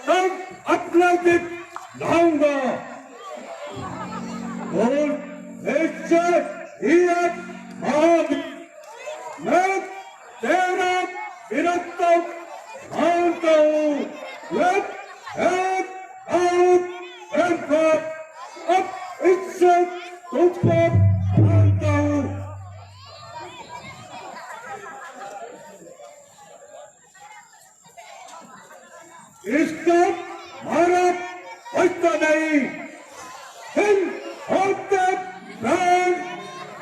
तब अपना दिल लाऊंगा और इससे हियत महावीर मैं तेरा वीरत्व मानता हूँ। अब इससे तुझको मानता हूँ। इसका भारत बचता नहीं, हिंद होते प्राण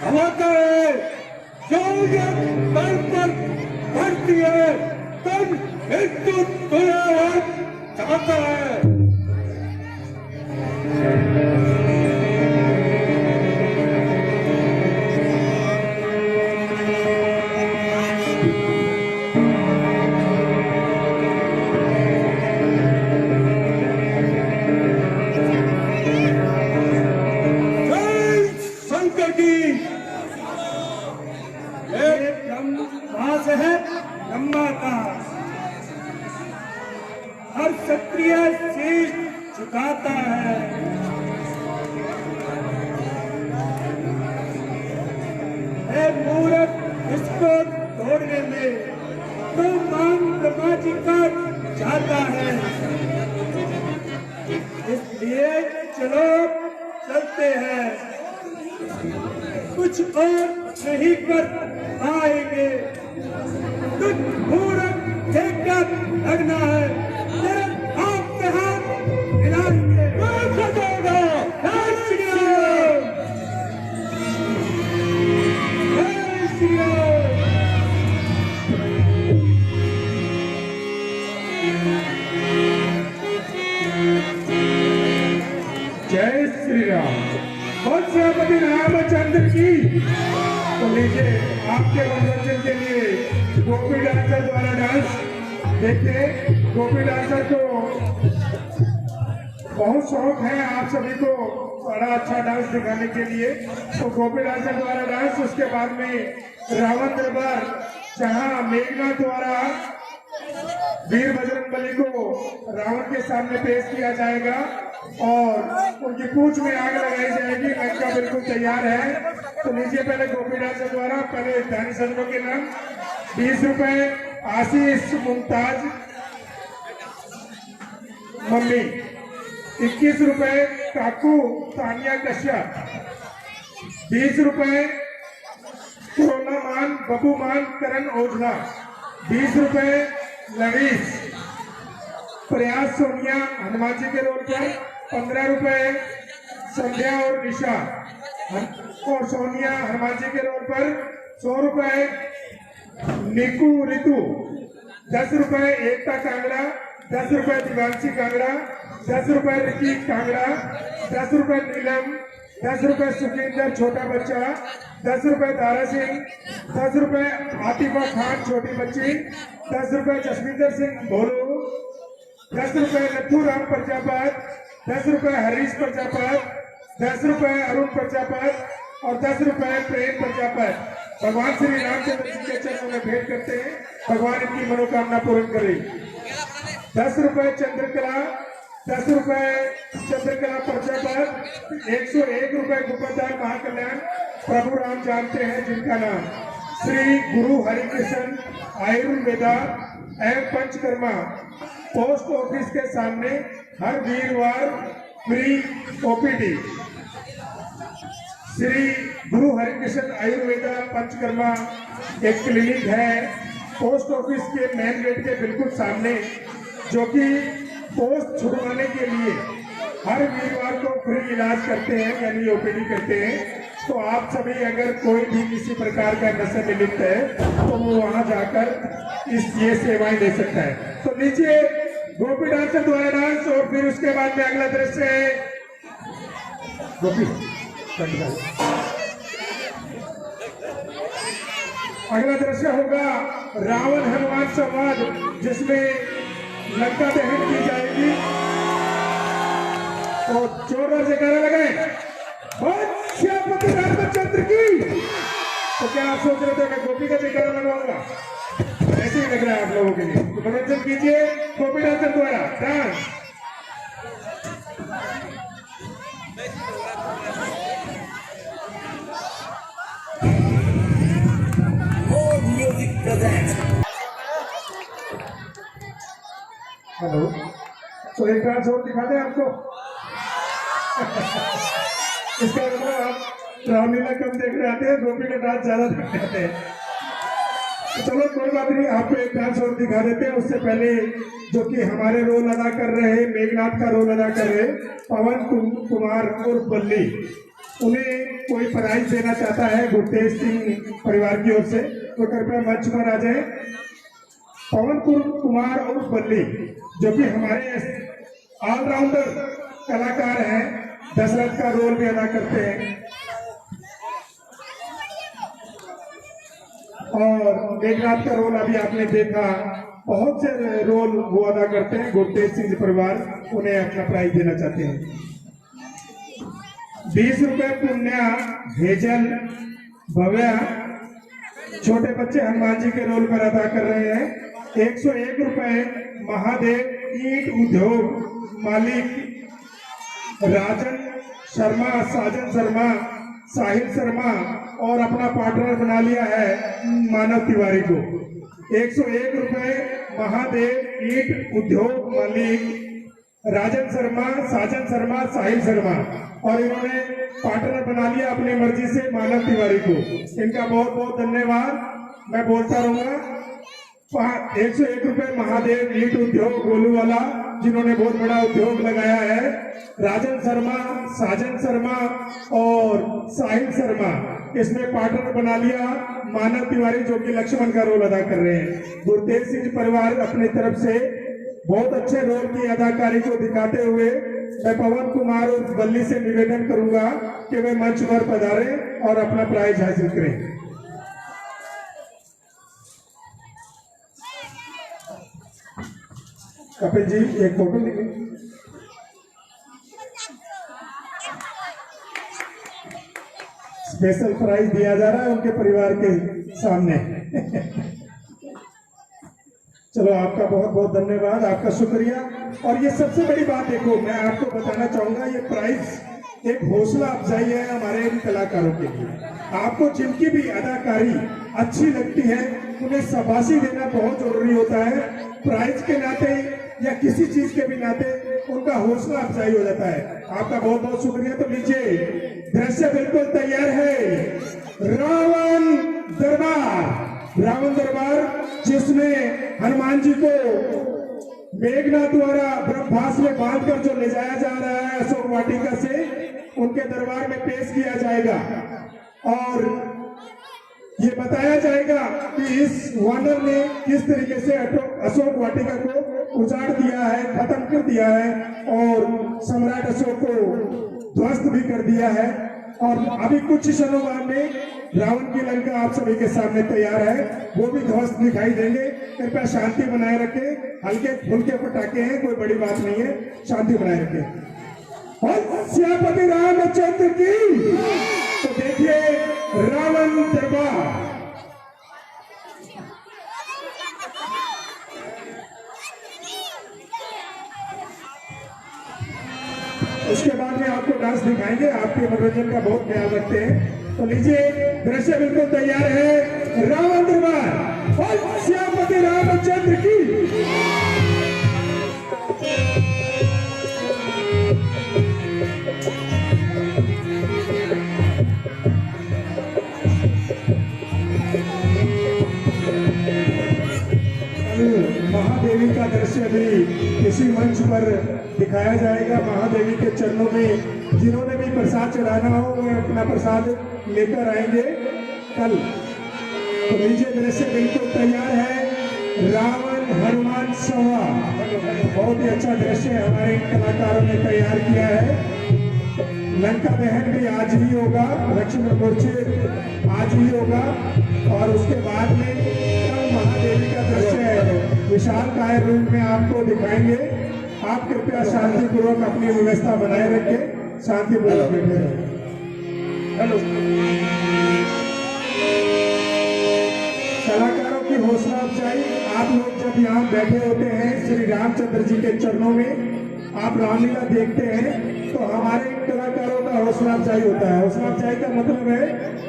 गंवाता है। जो ये तन पर बढ़ती है तन मृत्यु तुल्य चाहता है। हर क्षत्रिय शीश झुकाता है। मूर्ख इसको तोड़ने में तो मान ब्रह्मा जी का चाहता है। इसलिए चलो चलते हैं, कुछ और नहीं कर पाएंगे। कुछ मूर्ख देखकर लगना है, तेरे हाथ से हाथ मिलाएंगे। जय श्री राम, जय श्री राम। जय श्री राम। श्रीमती रामचंद्र की। तो लीजिए आपके मनोरंजन के लिए गोपी डांसर द्वारा डांस देखिए। गोपी डांसर को बहुत शौक है आप सभी को बड़ा अच्छा डांस दिखाने के लिए। तो गोपी डांसर द्वारा डांस, उसके बाद में रावण दरबार जहां मेघना द्वारा वीर बजरंगबली को रावण के सामने पेश किया जाएगा और उनकी पूंछ में आग लगाई जाएगी। लंका बिल्कुल तैयार है। तो लीजिए पहले गोपी डांसर द्वारा पहले दानी सजनों के नाम 20 रुपए आशीष मुमताज मम्मी, 21 रुपए काकू तानिया कश्यप, 20 रुपए कोरोना मान बबू मान करण ओझला, 20 रुपए लवीस प्रयास सोनिया हनुमान जी के रोल पर, 15 रुपए संध्या और निशा और सोनिया हनुमान जी के रोल पर, 100 रुपए निकू रितु, 10 रुपए एकता कांगड़ा, 10 रुपए दिवांशी कांगड़ा, 10 रुपए रिकी कांगड़ा, 10 रुपए नीलम, 10 रुपए सुखिंदर छोटा बच्चा, 10 रुपए दारा सिंह, 10 रुपए आतिफा खान छोटी बच्ची, 10 रुपए जसविंदर सिंह भोलू, 10 रुपए नथू राम प्रजापत, 10 रुपए हरीश प्रजापत, 10 रुपए अरुण प्रजापत और 10 रुपए प्रेम प्रजापत। भगवान श्री रामचंद्र जी के चरणों में भेंट करते हैं, भगवान इनकी मनोकामना पूर्ण करे। 10 रुपए चंद्रकला, 10 रुपए चंद्रकला प्रजापत, 101 रुपए गुप्तदार महाकल्याण प्रभु राम जानते हैं जिनका नाम श्री गुरु हरिकृष्ण आयुर्वेदा एवं पंचकर्मा पोस्ट ऑफिस के सामने हर वीरवार फ्री ओपीडी। श्री गुरु हरिकृष्ण आयुर्वेदा पंचकर्मा एक क्लिनिक है पोस्ट ऑफिस के मेन गेट के बिल्कुल सामने, जो कि पोस्ट छुड़वाने के लिए हर वीरवार को फ्री इलाज करते हैं, यानी ओपीडी करते हैं। तो आप सभी अगर कोई भी किसी प्रकार का नशे में लिप्त है तो वो वहां जाकर ये सेवाएं ले सकता है। तो नीचे गोपी डांसर द्वारा डांस और फिर उसके बाद में अगला दृश्य है गोपी। अगला दृश्य होगा रावण हनुमान संवाद, जिसमें लंका दहन की जाएगी। तो जोरदार जयकारा लगाए श्रीमती रामचंद्र की। तो क्या आप सोच रहे थे मैं गोपी का जयकारा लगवाऊंगा? ऐसे ही लग रहा है आप लोगों के लिए। तो मनोरंजन कीजिए गोपी डांसर द्वारा डांस। हेलो, तो एक डांस और दिखा दें आपको। इसका मतलब आप रामलीला कम देख रहे आते हैं, गोपी का डांस ज्यादा देख रहे हैं। तो चलो कोई बात नहीं, आपको एक डांस और दिखा देते हैं। उससे पहले जो कि हमारे रोल अदा कर रहे, मेघनाथ का रोल अदा कर रहे पवन कुमार और बल्ली, उन्हें कोई प्राइज देना चाहता है गुरतेज सिंह परिवार की ओर से, तो कृपया मंच पर आ जाए। पवन कुमार और बल्ली जो कि हमारे ऑलराउंडर कलाकार हैं, दशरथ का रोल भी अदा करते हैं और मेघनाथ का रोल अभी आपने देखा। बहुत से रोल वो अदा करते हैं। गुरतेज सिंह परिवार उन्हें अपना प्राइज देना चाहते हैं। 20 रुपए पुण्या भेजल भव्या छोटे बच्चे हनुमान जी के रोल पर अदा कर रहे हैं। 101 रुपए महादेव ईंट उद्योग मालिक राजन शर्मा, साजन शर्मा, साहिल शर्मा और अपना पार्टनर बना लिया है मानव तिवारी को। 101 रुपए महादेव ईंट उद्योग मालिक राजन शर्मा, साजन शर्मा, साहिल शर्मा और इन्होंने पार्टनर बना लिया अपनी मर्जी से मानव तिवारी को। इनका बहुत बहुत धन्यवाद। मैं बोलता रहूंगा। 101 रुपए महादेव ईंट उद्योग गोलू वाला, जिन्होंने बहुत बड़ा उद्योग लगाया है। राजन शर्मा, साजन शर्मा और साहिल शर्मा, इसमें पार्टनर बना लिया मानव तिवारी जो कि लक्ष्मण का रोल अदा कर रहे हैं। गुरतेज सिंह परिवार अपनी तरफ से बहुत अच्छे रोल की अदाकारी को दिखाते हुए मैं पवन कुमार और बल्ली से निवेदन करूंगा कि वे मंच पर पधारें और अपना प्राइज हासिल करें। कपिल जी एक फोटो लीजिए। स्पेशल प्राइज दिया जा रहा है उनके परिवार के सामने। चलो आपका बहुत बहुत धन्यवाद, आपका शुक्रिया। और ये सबसे बड़ी बात देखो, मैं आपको बताना चाहूंगा, ये प्राइज एक हौसला अफजाई है हमारे इन कलाकारों के लिए। आपको जिनकी भी अदाकारी अच्छी लगती है उन्हें शाबाशी देना बहुत जरूरी होता है। प्राइज के नाते या किसी चीज के भी नाते उनका हौसला अफजाई हो जाता है। आपका बहुत बहुत शुक्रिया। तो लीजिए, दृश्य बिल्कुल तैयार है। रावण दरबार, रावण दरबार जिसमें हनुमान जी को मेघनाथ द्वारा ब्रह्मास्त्र में बांधकर जो ले जाया जा रहा है अशोक वाटिका से, उनके दरबार में पेश किया जाएगा और ये बताया जाएगा कि इस वानर ने किस तरीके से अशोक वाटिका को उजाड़ दिया है, खत्म कर दिया है और सम्राट अशोक को ध्वस्त भी कर दिया है। और अभी कुछ क्षणों में रावण की लंका आप सभी के सामने तैयार है, वो भी ध्वस्त दिखाई देंगे। कृपया शांति बनाए रखें। हल्के फुल्के पटाखे हैं, कोई बड़ी बात नहीं है, शांति बनाए रखें। और सियापति रामचंद्र की। तो देखिए रावण दरबार। उसके बाद में आपको डांस दिखाएंगे, आपके मनोरंजन का बहुत ख्याल रखते हैं। तो लीजिए, दृश्य बिल्कुल तैयार है। रावण दरबार और सियापति रामचंद्र की। महादेवी का दृश्य भी इसी मंच पर दिखाया जाएगा। महादेवी के चरणों में जिन्होंने भी प्रसाद चढ़ाना हो वो अपना प्रसाद लेकर आएंगे कल। तो लीजिए, दृश्य बिल्कुल तैयार है। रावण हनुमान संवाद, बहुत ही अच्छा दृश्य हमारे कलाकारों ने तैयार किया है। लंका दहन भी आज ही होगा, लक्ष्मण मोर्चे आज ही होगा और उसके बाद में महादेवी का दृश्य विशाल काय रूप में आपको दिखाएंगे। आप कृपया शांतिपूर्वक अपनी व्यवस्था बनाए रखें, शांतिपूर्वक बैठे रहें। हेलो, कलाकारों की हौसला अफजाई आप लोग जब यहाँ बैठे होते हैं श्री रामचंद्र जी के चरणों में, आप रामलीला देखते हैं तो हमारे कलाकारों का हौसला अफजाई होता है। हौसला अफजाई का मतलब है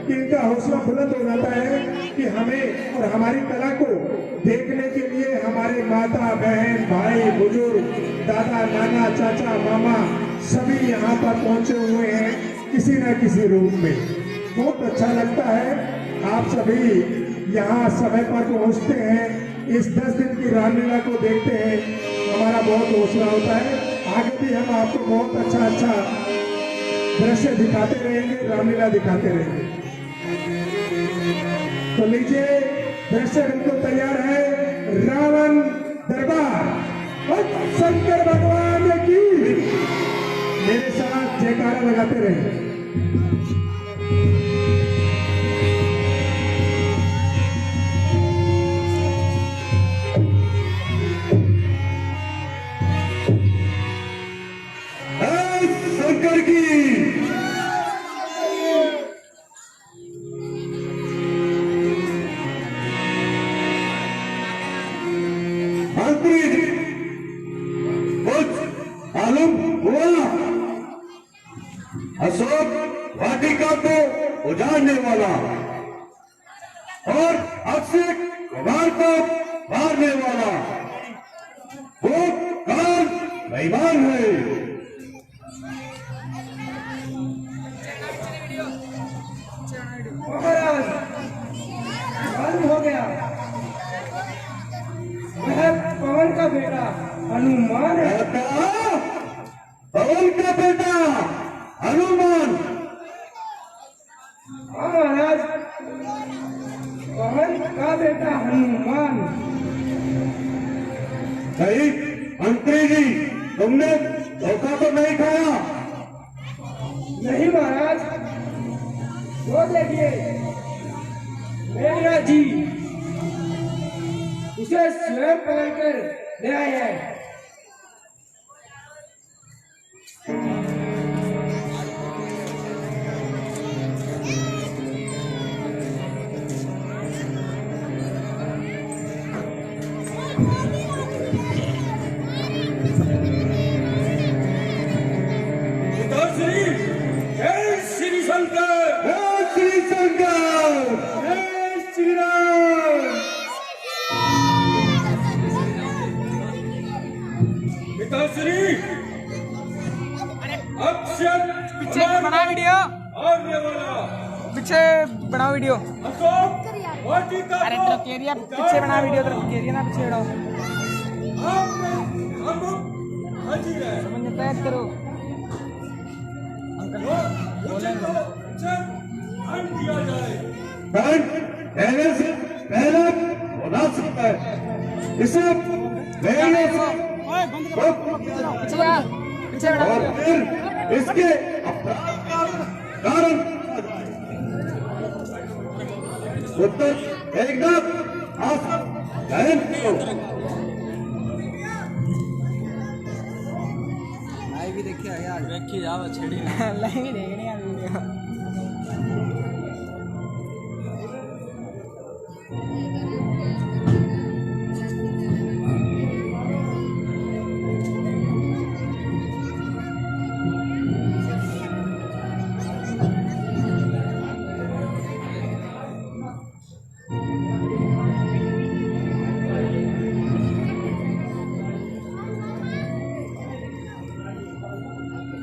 कि इनका हौसला बुलंद हो जाता है कि हमें और हमारी कला को देखने के लिए हमारे माता बहन भाई बुजुर्ग दादा नाना चाचा मामा सभी यहाँ पर पहुंचे हुए हैं किसी न किसी रूप में। बहुत अच्छा लगता है आप सभी यहाँ समय पर पहुंचते हैं, इस 10 दिन की रामलीला को देखते हैं, हमारा बहुत हौसला होता है। आगे भी हम आपको बहुत अच्छा दृश्य दिखाते रहेंगे, रामलीला दिखाते रहेंगे। तो लीजिए दृश्य बिल्कुल तैयार है, रावण दरबार और शंकर भगवान की। मेरे साथ जयकारा लगाते रहे। शंकर की मालूम हुआ अशोक वाटिका को उजाड़ने वाला और अक्षय कुमार को मारने वाला वो काल बेईमान है। महाराज मालूम हो गया, वह पवन का बेटा हनुमान है। पवन का बेटा हनुमान? हाँ महाराज, पवन का बेटा हनुमान। नहीं मंत्री जी, तुमने धोखा तो नहीं खाया? नहीं महाराज, वो देखिए मेघराज जी उसे स्वयं पकड़ कर ले आए हैं। जय श्री शंकर, जय श्री शंकर, जय श्री राम। पिताश्री अक्षय पीछे बना वीडियो, आने वाला पीछे बना वीडियो। अशोक वाटिका अरे तरफ केरिया पीछे बना वीडियो, तरफ केरिया ना पीछे बढ़ाओ। हाजिर है, समझ पैक करो अंकल बोलेंगे। दिया जाए पहले से पहले होना सकता है, इसे पहले से पीछे जा, पीछे बढ़ा और फिर इसके कारण उत्तर एकदम आसान लाइव भी देखिए यार, देखिए जाओ छेड़ी लाइव भी देखने यार वीडियो।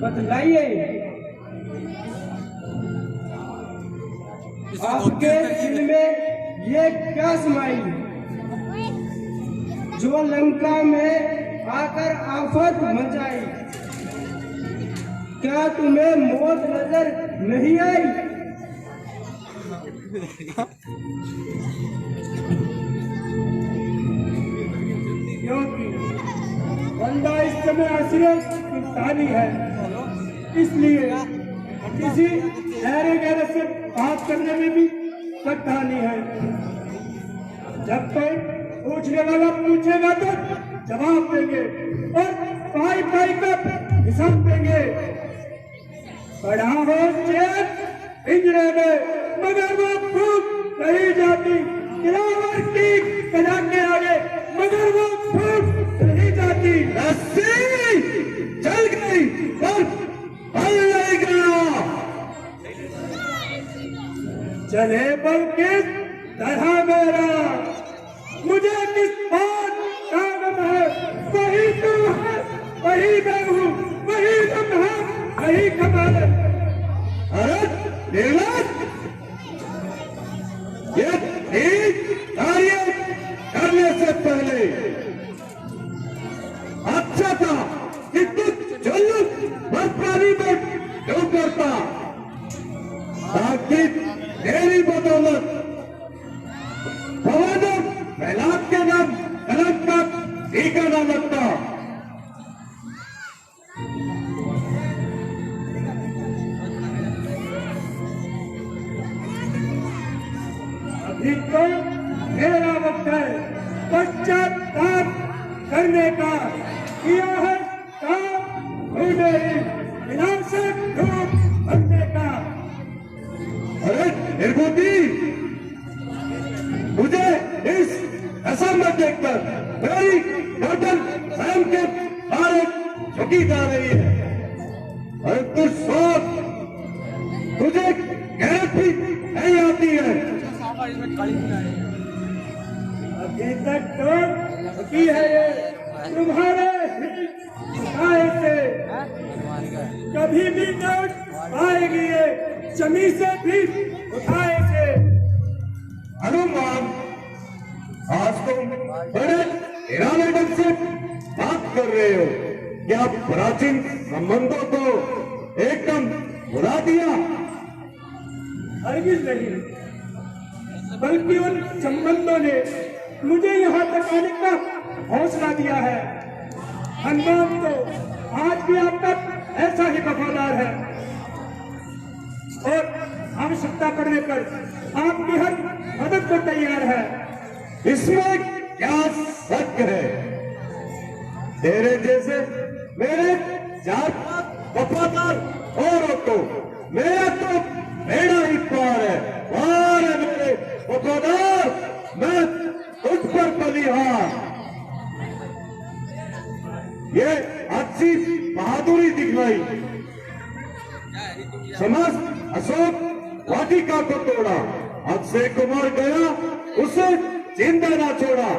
बतलाइए आपके दिल में ये क्या समाई जो लंका में आकर आफत मचाई? क्या तुम्हें मौत नजर नहीं आई? क्योंकि बंदा इस समय असरत तानी है, इसलिए किसी गहरे गहरे से बात करने में भी कठिनाई है। जब तक पूछने वाला पूछेगा तो जवाब देंगे और पाई पाई का हिसाब देंगे। पढ़ा हो चेत पिंजरे में मगर वो भूख नहीं जाती, गिरावट की कजा के आगे चले बल किस तरह मेरा, मुझे किस बात का गम है, वही तू है, वही मैं हूँ, वही तुम है, वही कमाल है। अरे निर्लज, ये ठीक कार्य करने से पहले अच्छा था कि तू जुल्लुम बर्फानी में क्यों करता, ताकि तेरी बदौलत भवानों प्रहलाद के नाम कलंक का टीका न लगता। अभी तो मेरा वक्त है पश्चाताप करने का, किया है काम होने विनाशक रूप बनने का। अरे निर्बुद्धि, मुझे इस असम में देखकर मेरी गर्दन स्वयं के बारे झुकी जा रही है। अरे तू सोच, तुझे गैरत भी नहीं आती है। अभी तक तो की है ये तुम्हारे ही आए से, कभी भी लौट आएगी ये जमी से भी उठाए से। हनुमान, आज तुम बड़े ईरानी ढंग से बात कर रहे हो, क्या प्राचीन संबंधों को एकदम भुला दिया? हरगिज नहीं, बल्कि उन संबंधों ने मुझे यहाँ तक आने का हौसला दिया है। हनुमान तो आज भी आपका ऐसा ही वफादार है और आवश्यकता पड़ने पर आपकी हर मदद को तैयार है। इसमें क्या शक है? तेरे जैसे मेरे चार वफादार और हो तो मेरा तो बेड़ा ही पार है। पार है मेरे वफादार, मैं तुझ पर बलिहार। ये अच्छी बहादुरी दिखलाई, समस्त अशोक वाटिका को तोड़ा, अक्षय कुमार गया, उसे जिंदा ना छोड़ा।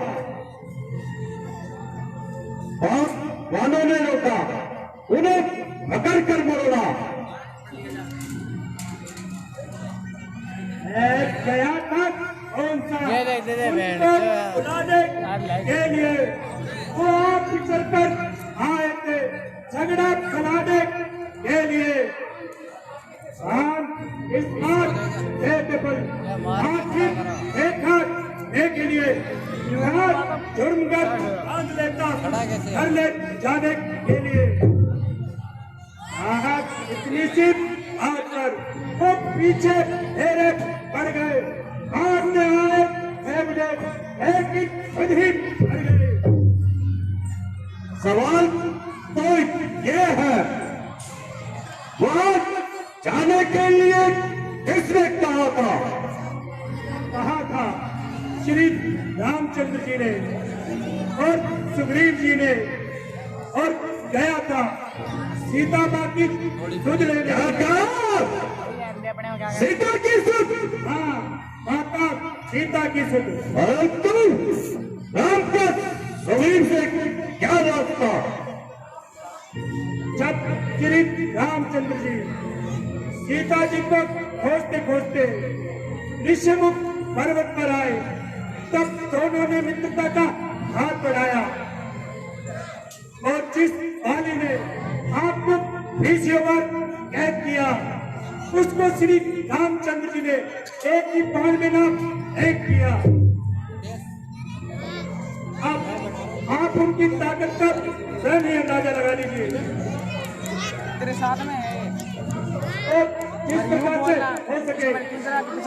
और वानों ने रोका, उन्हें पकड़ कर मोड़ा। गया था कौन सा उड़ाने के लिए वो आप चलकर आए थे, झगड़ा फैलाने के लिए। इस बार देखने के लिए जुर्म कर बांध लेता, घर ले जाने के लिए। इतनी सी बात पर वो पीछे मेरे पड़ गए, मारने आए थे मुझे, लेकिन खुद ही पड़ गए। सवाल तो ये है, वहां जाने के लिए किसने कहा था? कहा था श्री रामचंद्र जी ने और सुग्रीव जी ने, और गया था सीता माँ की सुध लेने। सीता की सुध? हाँ, माता सीता की सुध। परंतु राम का सुग्रीव से क्या रास्ता? जब श्री रामचंद्र जी सीता जी को खोजते खोजते ऋषिमुख पर्वत पर आए, तब दोनों ने मित्रता का हाथ बढ़ाया और जिस वाली ने आपको 20 बार कैद किया, उसको श्री रामचंद्र जी ने एक ही बाण में नाम एक किया। अब आप उनकी ताकत का स्वयं ही अंदाजा लगा लीजिए। तेरे साथ में है और जिस प्रकार से हो सके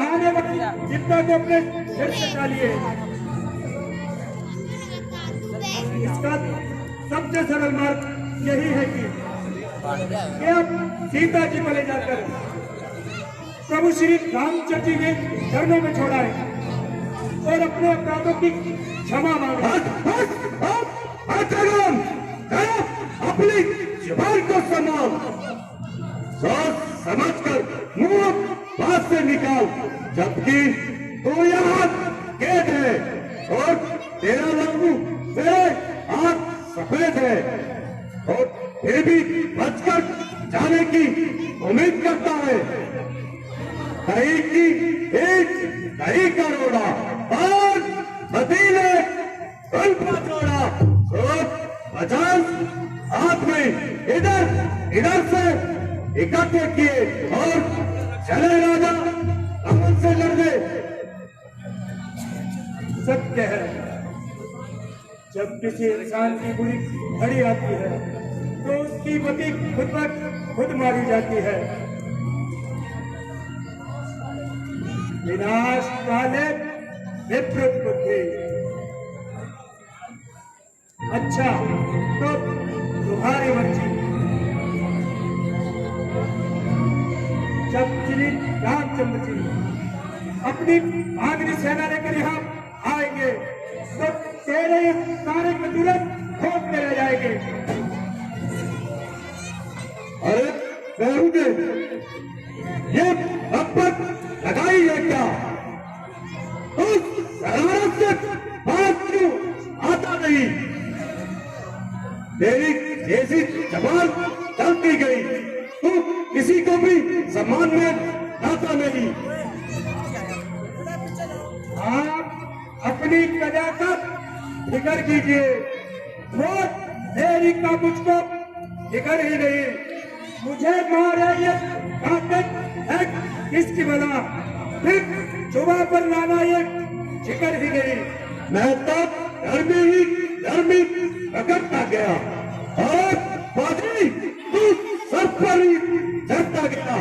आने वाली जितना को अपने सिर से डालिए। इसका सबसे सरल मार्ग यही है कि आप सीता जी को ले जाकर प्रभु श्री रामचंद्र जी के चरणों में छोड़ाए और अपने अपराधों की क्षमा मांगे। अपनी जुबान को संभाल, सोच समझकर मुंह बात से निकाल, जबकि तू यहाँ कैद है और तेरा रंग मेरे हाथ सफेद है और फिर भी बचकर जाने की उम्मीद करता है। दही की एक दही का रोड़ा और पतीले उल्फा जोड़ा, और 50 हाथ में इधर से इकट्ठे किए और चले राजा रावण से लड़ने। सत्य है, जब किसी इंसान की बुरी घड़ी आती है तो उसकी मति खुद ब खुद मारी जाती है। विनाश काले विपरीत बुद्धि। अच्छा तो तुम्हारी मर्जी। जब श्री रामचंद्र जी अपनी भागनी सेना लेकर यहाँ आएंगे तो तेरे ये सारे कतूरत खोदते रह जाएंगे। अरे बेहुदे, ये अब्बत लगाई है क्या? उस शरारत से बात क्यों आता नहीं? तेरी जैसी जबान चलती गई तो किसी को भी सम्मान में लाता नहीं। आप अपनी कदा का फिक्र कीजिए, वो मेरी का मुझको फिक्र ही नहीं। मुझे मारे ये ताकत है किसकी भला, फिर जुबा पर लाना ये जिक्र ही नहीं। मैं तो घर में रगड़ता गया और बाजी तू सर पर ही चढ़ता गया।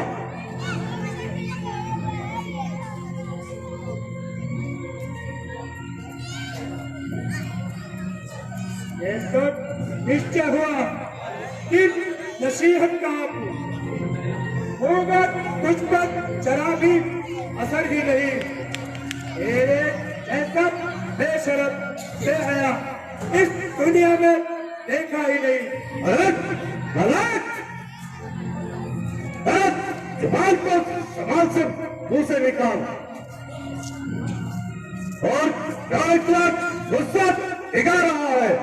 ये तो निश्चय हुआ कि नसीहत का होगा तुझ पर जरा भी असर ही नहीं। तेरे ऐसा बेशरम बेहया इस दुनिया में देखा ही नहीं। अरे गलत, जुबान को संभाल से मुंह से निकाल और क्या इतना गुस्सा दिखा रहा है?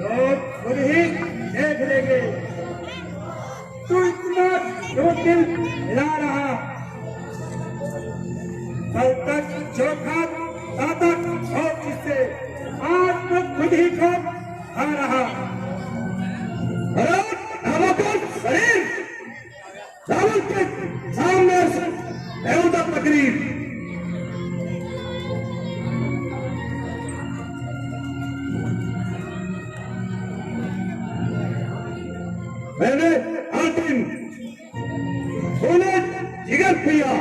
लोग खुद ही देख लेंगे। तू इतना जो दिल हिला रहा, कल तक जो खा तक और जिससे आज तो खुद ही खो खा रहा। अरे नामकुल शरीर, रावण के सामने से बेहुदा तकरीर। मैंने हर दिन सोने जिगर पिया,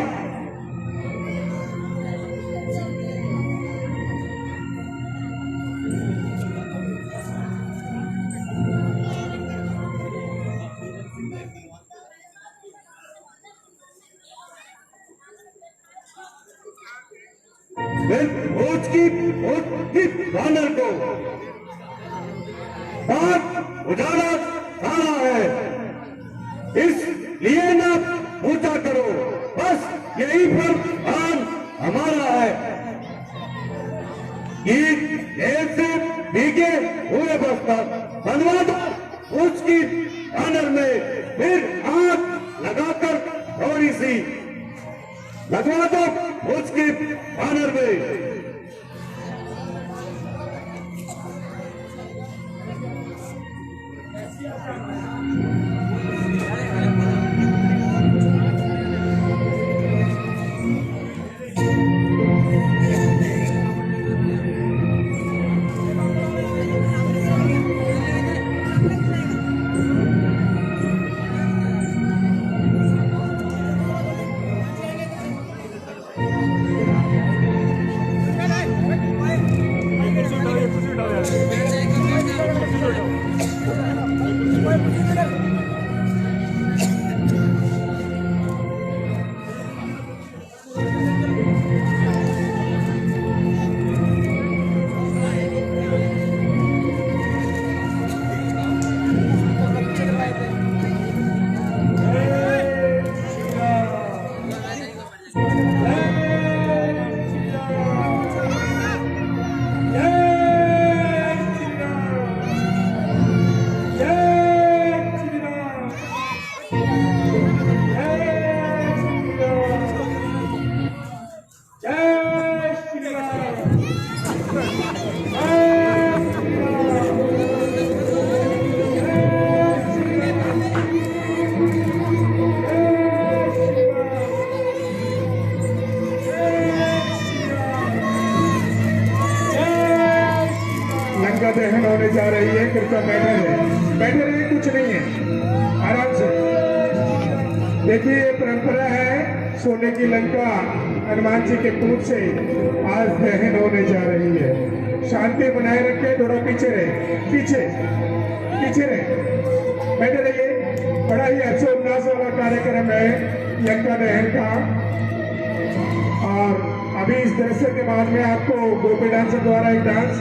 मैं भोज की बानर को बात उजाला सारा है, इसलिए ना पूछा करो, बस यही पर ध्यान हमारा है कि देर से भीगे हुए बस्तर बनवा दो उसकी बानर में, फिर आग लगाकर थोड़ी सी लगवा दो उसकी बानर में। कुछ रही है, कृपया बैठे रहे, कुछ नहीं है, आराम से। देखिए ये परंपरा है, सोने की लंका हनुमान जी के पूत से आज दहन होने जा रही है। शांति बनाए रखे, थोड़ा पीछे रहे, पीछे रहे, बैठे रहिए। बड़ा ही हर्षोल्लास वाला कार्यक्रम है लंका दहन का। और अभी इस दृश्य के बाद में आपको गोपी डांसर द्वारा एक डांस,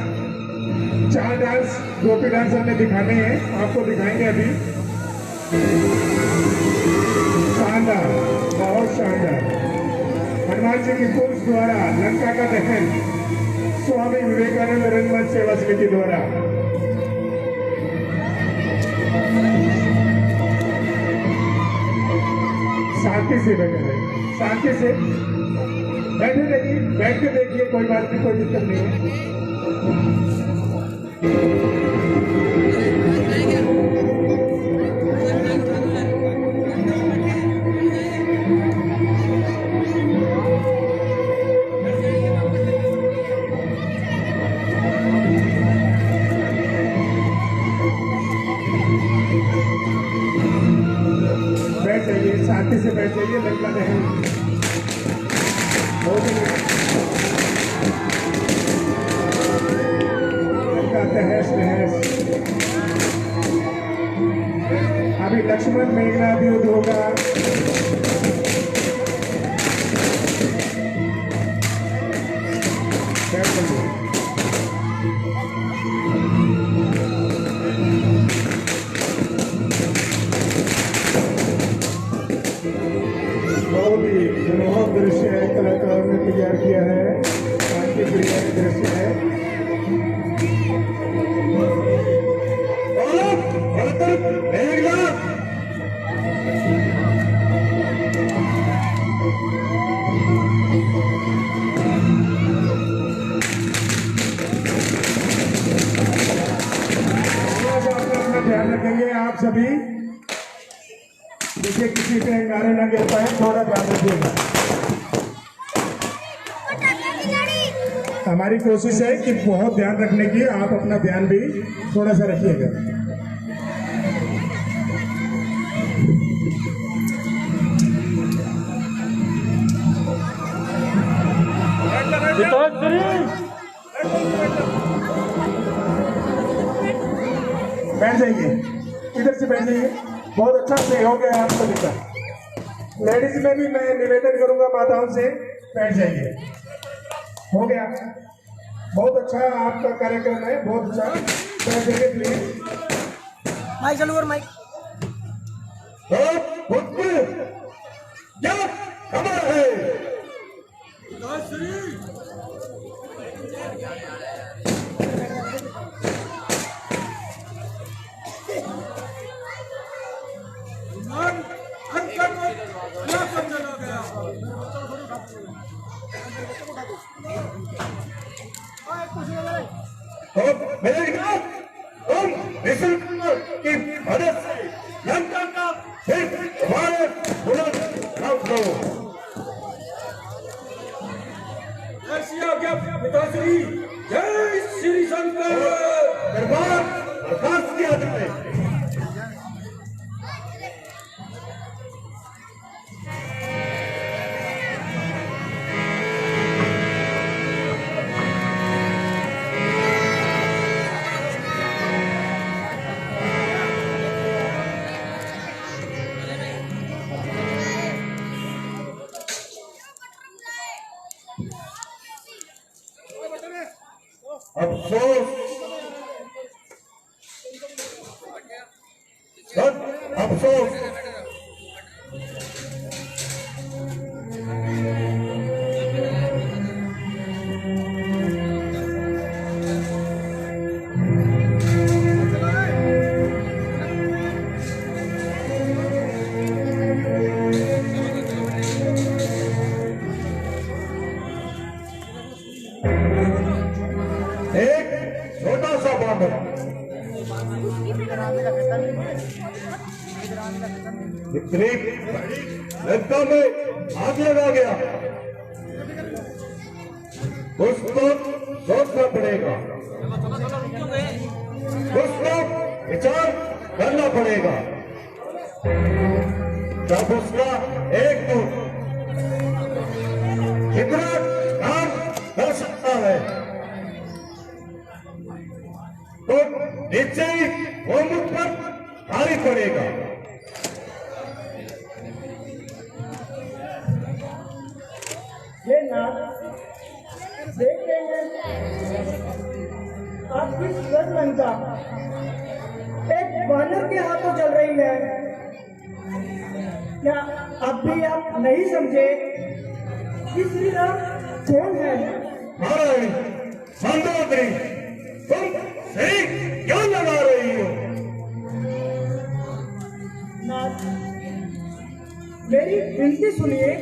4 डांस गोपी डांसर ने दिखाने हैं, आपको दिखाएंगे अभी। शानदार, बहुत शानदार। हनुमान जी की पूछ द्वारा लंका का दहन स्वामी विवेकानंद रंगमंच सेवा समिति द्वारा। शांति से बैठे रहिए, शांति से बैठे रहिए, बैठ के देखिए, कोई बात नहीं, कोई दिक्कत नहीं है। बैठ जाइए, शांति से बैठ जाइए। लंका दहन लंका तहस नहस। अभी लक्ष्मण मेघनाद युद्ध होगा। बैठ जाइए। बहुत ही मनोहर दृश्य है, कलाकार ने तैयार किया है, शांति प्रिय दृश्य है। अपना ध्यान रखेंगे आप सभी। देखिए किसी पे अंगारे ना गिर पाए, थोड़ा ध्यान रखिएगा। हमारी कोशिश है कि बहुत ध्यान रखने की, आप अपना ध्यान भी थोड़ा सा रखिएगा। बैठ जाइए, इधर से बैठ जाइए। बहुत अच्छा सहयोग है आपको दिखा। लेडीज में भी मैं निवेदन करूंगा माताओं से, बैठ जाइए। हो गया, बहुत अच्छा आपका कार्यक्रम है, बहुत अच्छा। बैठ जाइए प्लीज। माइक चालू कर, माइक। क्या खबर है? की मदद से लंका का फिर भारत पुनर्स्थापित करो। पिताश्री जय श्री शंकर। दरबार प्रकाश किया जाए। अफसोस, अफसोस। एक छोटा सा बांधव इतनी बड़ी लंका में आग लगा गया, उसको सोचना पड़ेगा। कितना काम कर सकता है, तो नीचे ही वो मुझ पर भारी पड़ेगा। ये नाथ देख रहे हैं आपकी स्वर्ण एक वानर के हाथों चल रही है। क्या अब भी आप नहीं समझे कि श्री राम कौन है? महारानी मंदोदरी, तुम सही क्यों लगा रही हो? नाथ मेरी विनती सुनिए।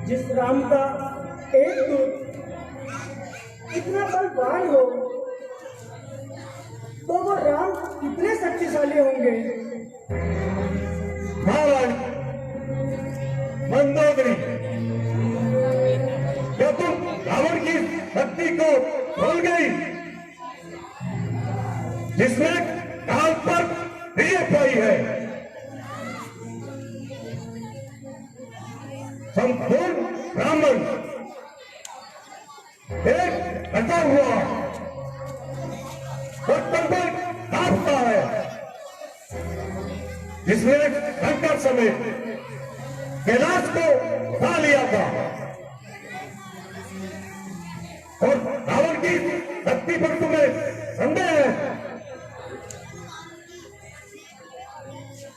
जिस राम का एक दूत इतना बलवान हो तो वो राम कितने शक्तिशाली होंगे। महाराज मंदोदरी, क्या तुम रावण की शक्ति को भूल गई, जिसने काल पर विजय पाई है? संपूर्ण ब्राह्मण एक कटा हुआ और कांपता है, जिसने शंकर समेत कैलाश को उठा लिया था और रावण की शक्ति पर तुम्हें संदेह है?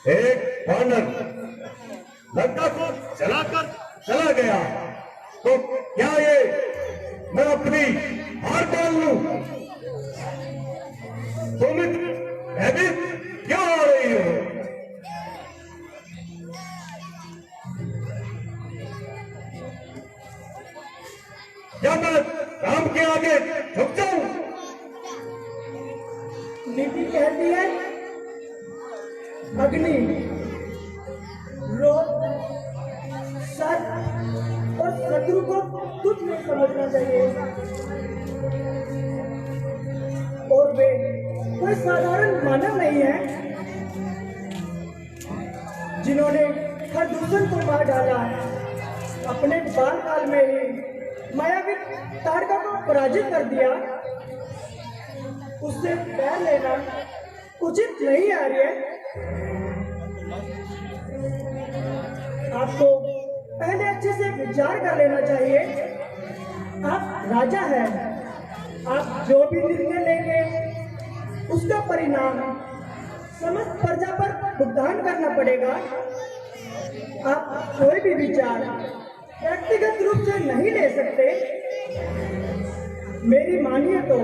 एक वानर लंका को जलाकर चला गया, तो क्या ये मैं अपनी हार मान लूं? तुम भयभीत क्यों हो रही हो? क्या मैं राम के आगे झुक जाऊं? नीति कहती है अग्नि, रोग, सत और शत्रु को तुच्छ नहीं समझना चाहिए। और वे कोई साधारण मानव नहीं है जिन्होंने खरदूषण को मार डाला। अपने बाल काल में ही मायावी ताड़का को पराजित कर दिया। उससे पैर लेना उचित नहीं आ रही है। आपको पहले अच्छे से विचार कर लेना चाहिए। आप राजा हैं, आप जो भी निर्णय लेंगे उसका परिणाम समस्त प्रजा पर भुगतान करना पड़ेगा। आप कोई भी विचार व्यक्तिगत रूप से नहीं ले सकते। मेरी मानिए तो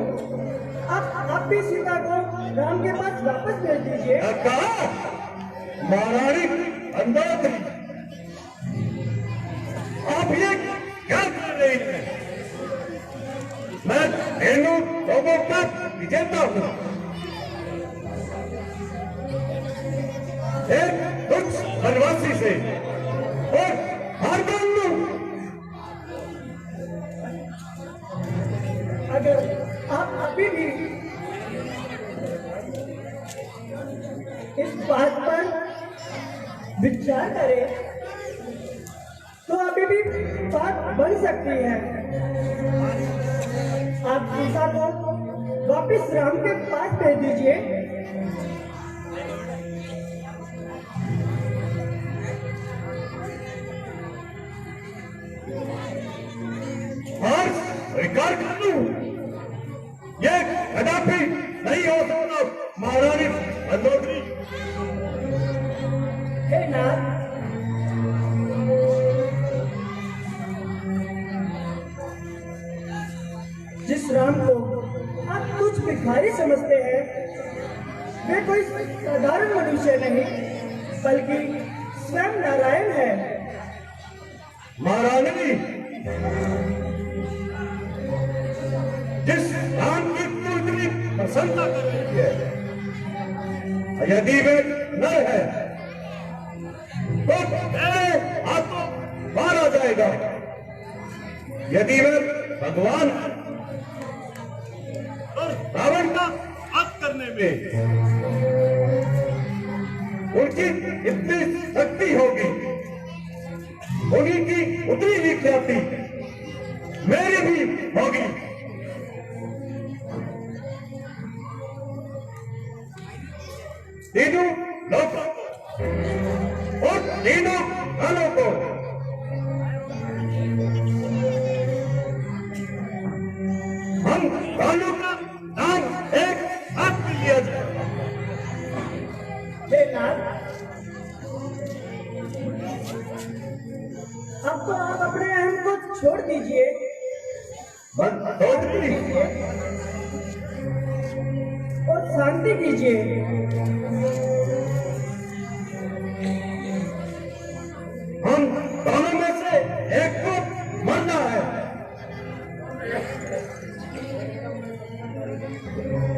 आप भी सीता को राम के पास वापस भेज दीजिए। महारानी मंदोदरी, आप ये क्या कर रही हैं? मैं हिंदू लोगों का विजेता हूँ। एक तुच्छ वनवासी से और हार मान लूं? अगर आप अभी भी इस बात पर विचार करें तो अभी भी बात बन सकती है। आप सीता को वापिस राम के पास भेज दीजिए। और स्वीकार कर लूं, ये कदापि नहीं हो सकता। महारानी मंदोदरी, हे नाथ, जिस राम को आप कुछ भिखारी समझते हैं वे कोई साधारण मनुष्य नहीं बल्कि स्वयं नारायण है। महारानी, जिस राम की तुम इतनी प्रशंसा कर रही है, यदि वे नर है तो मेरे हाथों मारा जाएगा। यदि वे भगवान और रावण का वध करने में उनकी इतनी शक्ति होगी उन्हीं की उतनी ही ख्याति मेरी भी होगी। तीनों लोगों और तीनों कालों को हम कालों का नाम एक साथ में लिया जाए। हे नाथ, अब तो आप अपने अहम को छोड़ दीजिए बस सोच ली और शांति कीजिए। हम दोनों में से एक को मरना है।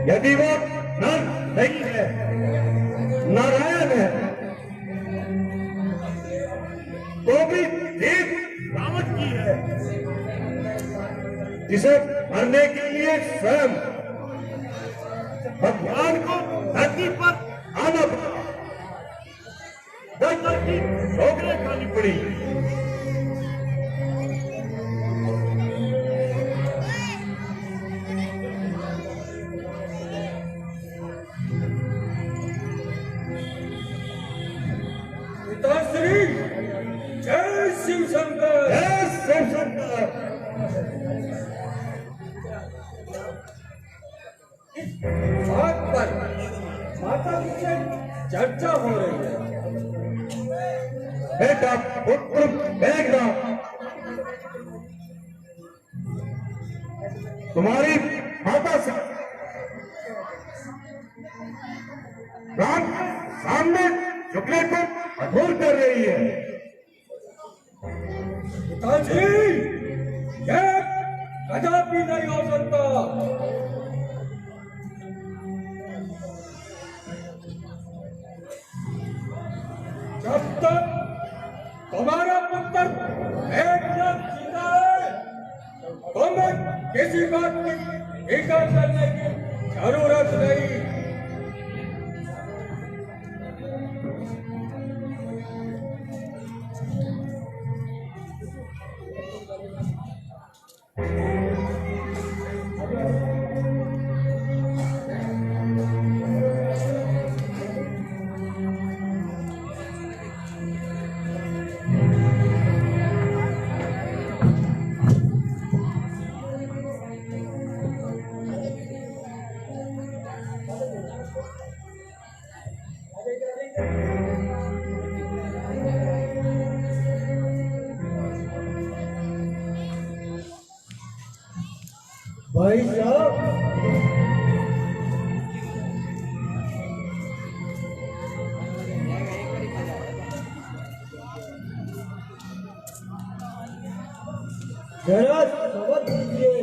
यदि वो नर नहीं है, नारायण है, तो भी एक रावण की है, जिसे मरने के लिए स्वयं भगवान को धरती पर आना पड़ा, दर की ठोकरें खानी पड़ी। पिताश्री, जय शिव शंकर। जय शिव शंकर। बात पर माता जी से चर्चा हो रही है। बेटा पुत्र मेघनाथ, तुम्हारी माता से राम सामने झुकने को मजबूर कर रही है। पिताजी, ये कदापि नहीं हो सकता। जब तक तुम्हारा पुत्र मेघनाथ जिंदा है, तो मैं किसी बात की फिक्र करने की जरूरत नहीं। भाई साहब, जरा समझ लीजिए।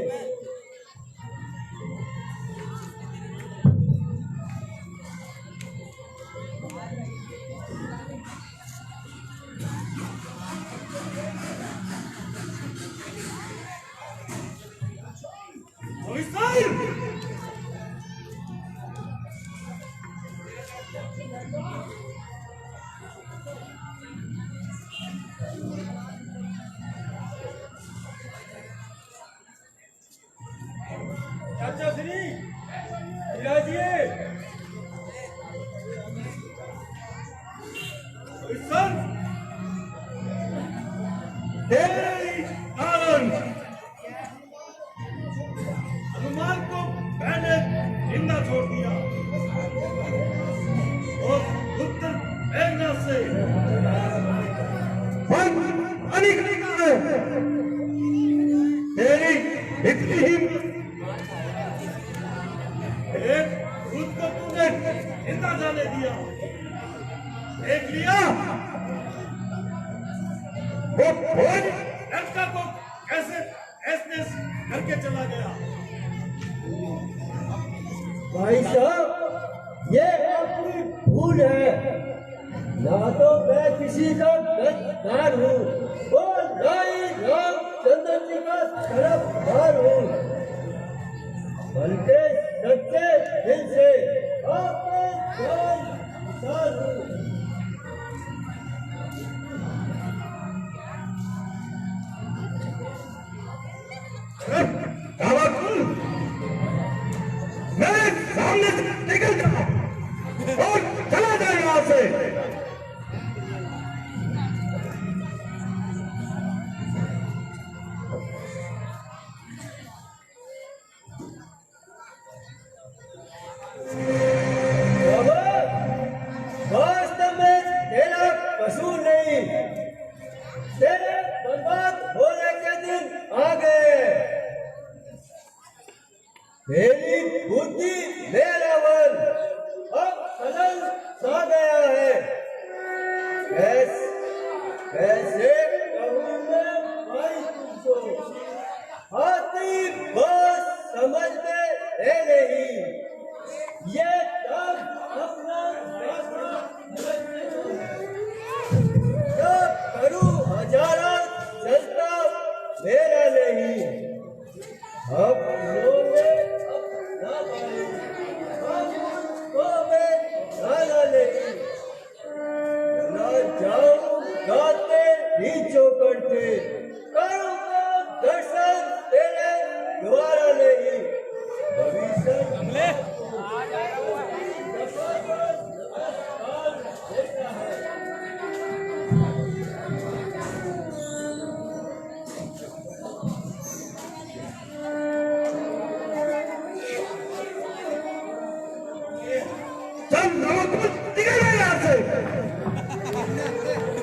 चाचा श्री, विराजिए। हनुमान को मैंने जिंदा छोड़ दिया और पुत्र मेघनाथ से तेरी इतनी हिम्मत, एक खुद को तूने जिंदा जाने दिया, देख लिया वो भोज लड़का को कैसे ऐसे करके चला गया। भाई साहब, ये आपकी भूल है। ना तो मैं किसी का गद्दार हूँ और ना ही रामचंद्र जी का तरफदार हूँ, बल्कि सच्चे दिल से आपके जान इंसान हूँ। दावा खुल, मेरे सामने से निकल जा और चला जा यहाँ से। वास्तव में तेरा कसूर नहीं, तेरे बर्बाद होने के दिन आ गए। मेरी बुद्धि मेरा मन अब सदन सा गया है। कैसे कहूँ मैं भाई तुमको, हाथी बस समझ में है नहीं, ये तब अपना करूं हजारा चलता मेरा नहीं। अब उन्होंने अपना भाई, अब उसको मैं जाना नहीं। ना जाऊं गाते भी चौकट से, करूंगा दर्शन तेरे द्वारा नहीं। भविष्य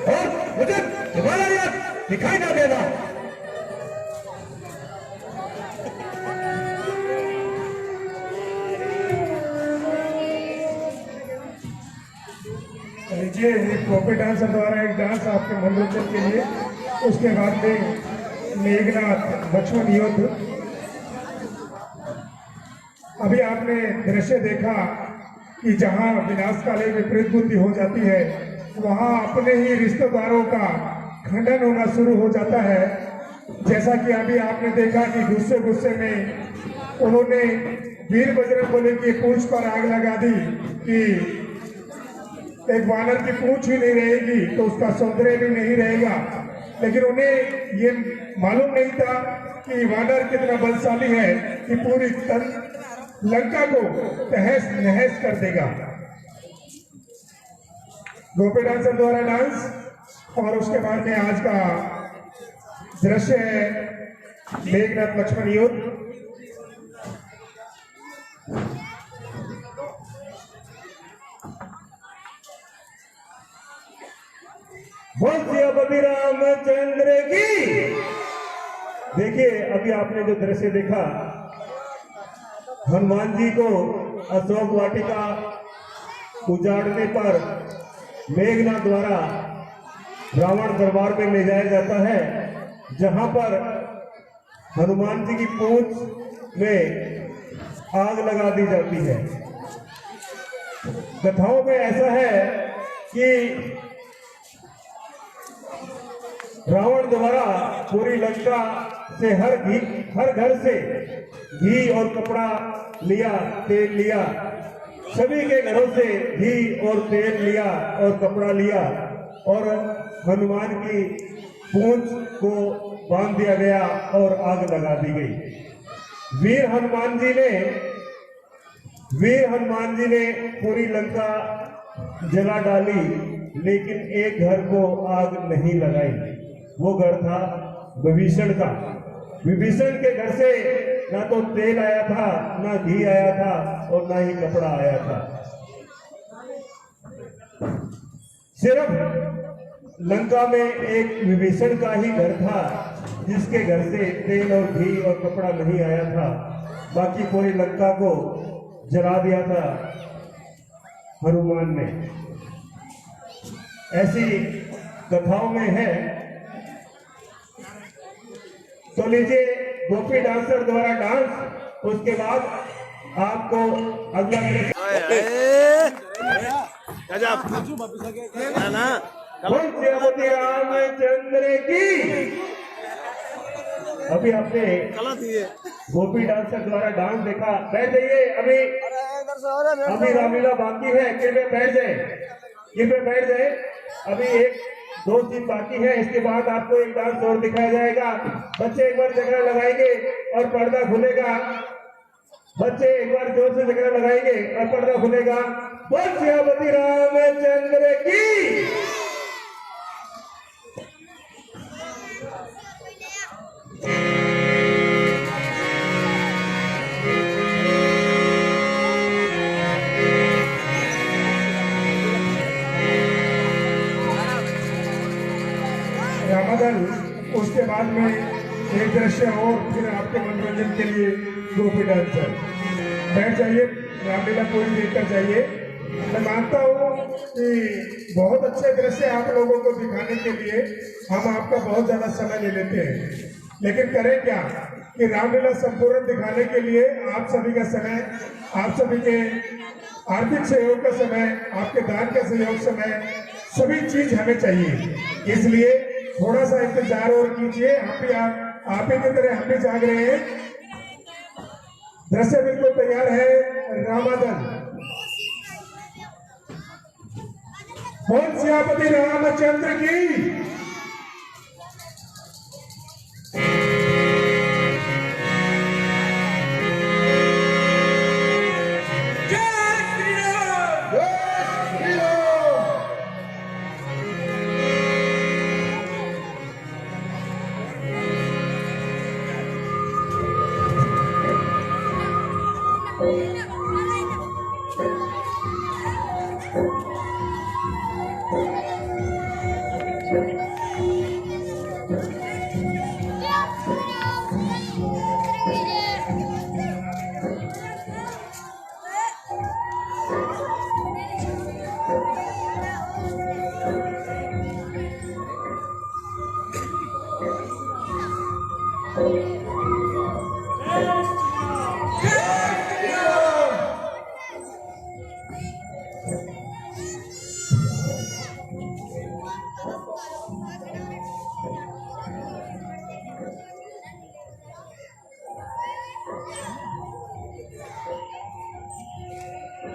और मुझे दोबारा यह दिखाई ना देना। लीजिए एक कॉपी डांसर द्वारा एक डांस आपके मनोरंजन के लिए। उसके बाद में मेघनाथ लक्ष्मण युद्ध। अभी आपने दृश्य देखा कि जहां विनाशकाली विपरीत बुद्धि हो जाती है, वहां अपने ही रिश्तेदारों का खंडन होना शुरू हो जाता है। जैसा कि अभी आपने देखा कि गुस्से में उन्होंने वीर बजरंगबली की पूंछ पर आग लगा दी कि एक वानर की पूंछ ही नहीं रहेगी तो उसका सौंदर्य भी नहीं रहेगा। लेकिन उन्हें ये मालूम नहीं था कि वानर कितना बलशाली है कि पूरी लंका को तहस नहस कर देगा। गोपी डांसर द्वारा डांस। और उसके बाद में आज का दृश्य है मेघनाथ लक्ष्मण युद्ध। बोल सियापति रामचंद्र की। देखिए अभी आपने जो दृश्य देखा, हनुमान जी को अशोक वाटिका उजाड़ने पर मेघनाथ द्वारा रावण दरबार में ले जाया जाता है, जहां पर हनुमान जी की पूंछ में आग लगा दी जाती है। कथाओं में ऐसा है कि रावण द्वारा पूरी लंका से हर घर से घी और कपड़ा लिया, तेल लिया, सभी के घरों से घी और तेल लिया और कपड़ा लिया और हनुमान की पूंछ को बांध दिया गया और आग लगा दी गई। वीर हनुमान जी ने पूरी लंका जला डाली, लेकिन एक घर को आग नहीं लगाई। वो घर था विभीषण का। विभीषण के घर से ना तो तेल आया था, ना घी आया था और ना ही कपड़ा आया था। सिर्फ लंका में एक विभीषण का ही घर था जिसके घर से तेल और घी और कपड़ा नहीं आया था। बाकी पूरी लंका को जला दिया था हनुमान ने। ऐसी कथाओं में है। तो लीजिए गोपी डांसर द्वारा डांस। उसके बाद आपको अगला श्रीमती रामचंद्र की। अभी आपने गोपी डांसर द्वारा डांस देखा। बैठ जाइए, अभी रामलीला बाकी है। कृपया बैठ जाए, कृपया बैठ जाए। अभी एक 2 चीज बाकी है, इसके बाद आपको एक डांस और दिखाया जाएगा। बच्चे एक बार जगह लगाएंगे और पर्दा खुलेगा। बच्चे एक बार जोर से जगह लगाएंगे और पर्दा खुलेगा। बोल सियापति रामचंद्र की। रामादल, उसके बाद में एक दृश्य और, फिर आपके मनोरंजन के लिए गोपी डांसर। बैठ जाइए, रामलीला पूरी देखकर जाइए। मैं मानता हूँ कि बहुत अच्छे दृश्य आप लोगों को दिखाने के लिए हम आपका बहुत ज्यादा समय ले लेते हैं, लेकिन करें क्या कि रामलीला संपूर्ण दिखाने के लिए आप सभी का समय, आप सभी के आर्थिक सहयोग का समय, आपके दान का सहयोग समय, सभी चीज हमें चाहिए। इसलिए थोड़ा सा इंतजार और कीजिए। आप ही की तरह हम भी जाग रहे हैं। दृश्य बिल्कुल तैयार है। रामादल, बोल सियापति रामचंद्र की।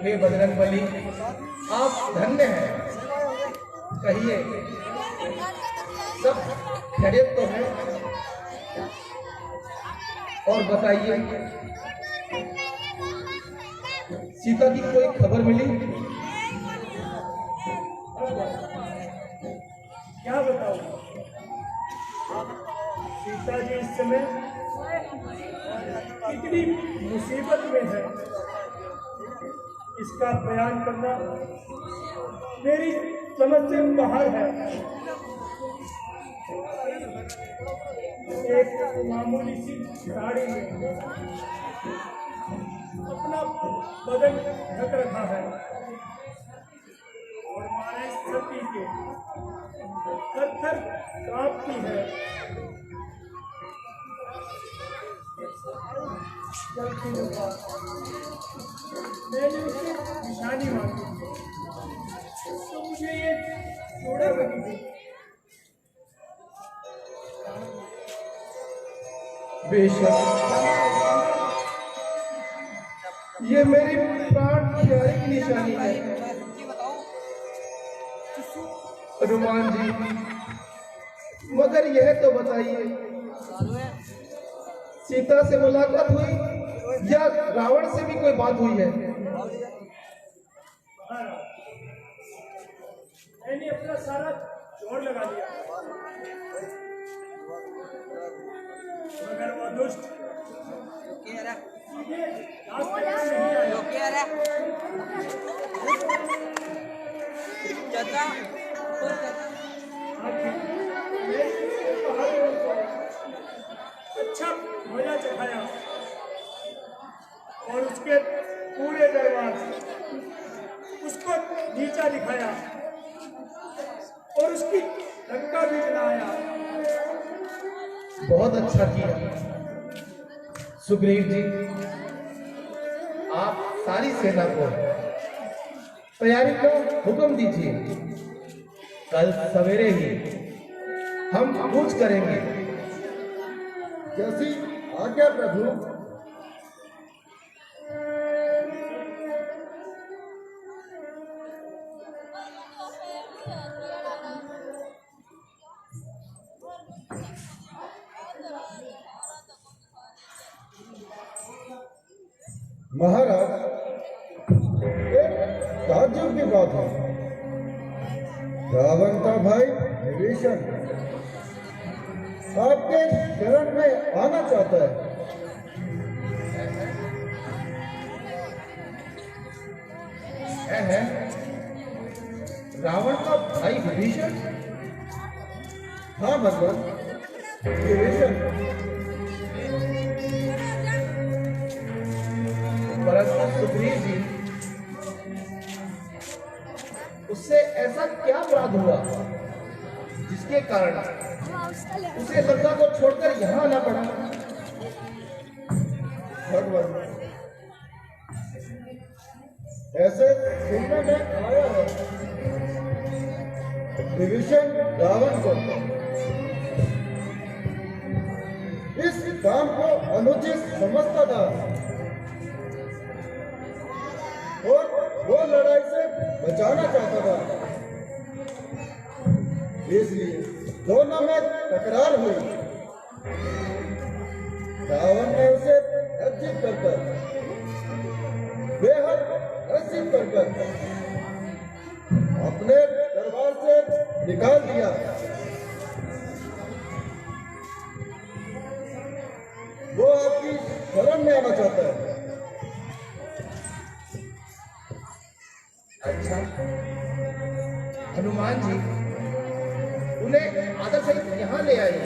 हे बजरंगबली, आप धन्य हैं। कहिए, सब खैरियत तो है? और बताइए, सीता की कोई खबर मिली? क्या बताऊं, सीता जी इस समय कितनी मुसीबत में है, इसका बयान करना मेरी समझ से बाहर है। एक मामूली सी साड़ी में अपना बदन ढक रखा है और मारे सती के थर थर कांपती है। चलती दफा मैंने उससे निशानी मांगी तो मुझे ये जोड़ा बनी थी। बेशक, ये मेरी प्राण प्यारे की निशानी है। हनुमान जी, मगर यह तो बताइए, सीता से मुलाकात हुई या रावण से भी कोई बात हुई है? मैंने अपना सारा जोर लगा लिया, मगर वो दुष्ट सीधे रास्ते पर नहीं आया। अच्छा भोजा चखाया और उसके पूरे दरबार उसको नीचा दिखाया और उसकी लंका भी जलाया। बहुत अच्छा किया सुग्रीव जी। आप सारी सेना को तैयारी का हुक्म दीजिए। कल सवेरे ही हम कूच करेंगे। जैसी आज्ञा प्रभु। महाराज, एक ताज्जुब की बात है। रावण का भाई विभीषण आपके शरण में आना चाहता है। रावण का भाई विभीषण? हाँ भगवान, विभीषण। परंतु सुग्रीव जी, उससे ऐसा क्या अपराध हुआ जिसके कारण उसे लंका को छोड़कर यहाँ आना पड़ा? भगवान, ऐसे सुनने में आया है विभीषण रावण को इस काम को अनुचित समझता था और वो लड़ाई से बचाना चाहता था। इसलिए दोनों में तकरार हुई। रावण ने उसे अर्जित कर बेहद अर्जित कर अपने दरबार से निकाल दिया। वो आपकी शरण में आना चाहता है। अच्छा, हनुमान जी उन्हें आदर सहित यहाँ ले आए।